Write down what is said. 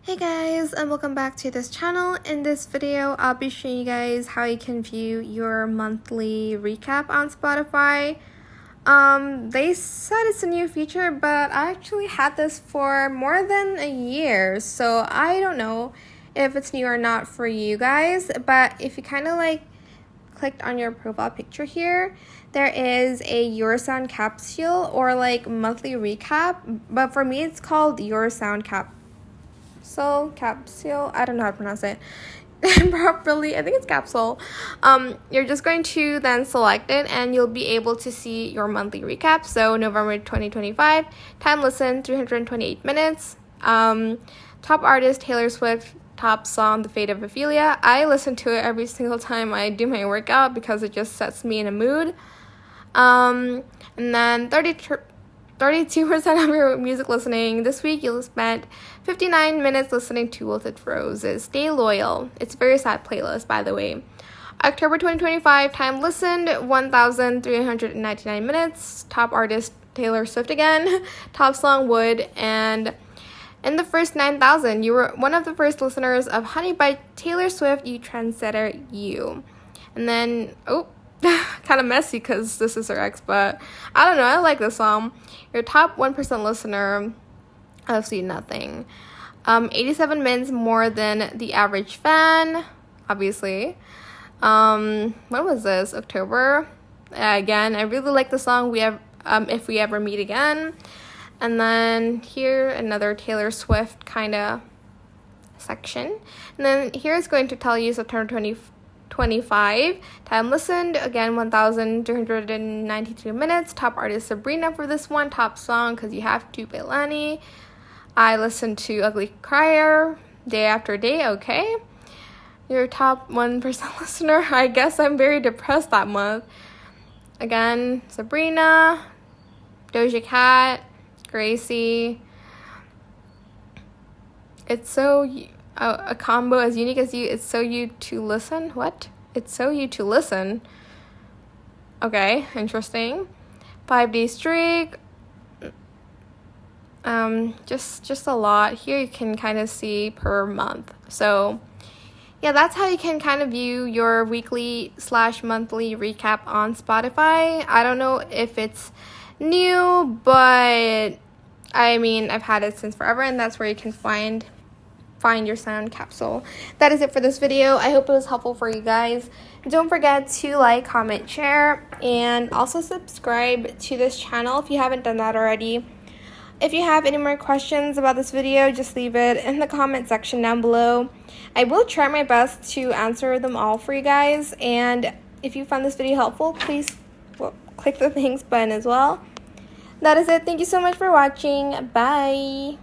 Hey guys, and welcome back to this channel. In this video, I'll be showing you guys how you can view your monthly recap on Spotify. They said it's a new feature, but I actually had this for more than a year, so I don't know if it's new or not for you guys. But if you kind of like clicked on your profile picture here, there is a Your Sound Capsule or like monthly recap, but for me it's called Your Sound Capsule. I don't know how to pronounce it properly. I think it's capsule. You're just going to then select it and you'll be able to see your monthly recap. So November 2025, time listened 328 minutes, top artist Taylor Swift, top song The Fate of Ophelia. I listen to it every single time I do my workout because it just sets me in a mood. And then 32% of your music listening this week, you'll spend 59 minutes listening to Wilted Roses. Stay loyal. It's a very sad playlist, by the way. October 2025, time listened 1,399 minutes. Top artist Taylor Swift again. Top song Wood. And in the first 9,000, you were one of the first listeners of Honey by Taylor Swift, You Trendsetter You. And then, kind of messy because this is her ex, but I don't know, I like this song. Your top 1% listener, obviously nothing. 87 minutes more than the average fan, obviously. When was this? October? Again, I really like the song If We Ever Meet Again. And then here, another Taylor Swift kind of section. And then here is going to tell you September 25, time listened, again 1,293 minutes. Top artist Sabrina for this one. Top song Cause You Have to by Lani. I listened to Ugly Crier day after day. Okay, your top 1% listener, I guess I'm very depressed that month. Again, Sabrina, Doja Cat, Gracie. It's so a combo as unique as you. It's so you to listen. What? It's so you to listen. Okay, interesting. 5-day streak. Just a lot. Here you can kind of see per month. So yeah, that's how you can kind of view your weekly/monthly recap on Spotify. I don't know if it's new, but I mean, I've had it since forever, and that's where you can find your sound capsule. That is it for this video. I hope it was helpful for you guys. Don't forget to like, comment, share, and also subscribe to this channel if you haven't done that already. If you have any more questions about this video, just leave it in the comment section down below. I will try my best to answer them all for you guys, and if you found this video helpful, please click the thanks button as well. That is it. Thank you so much for watching. Bye.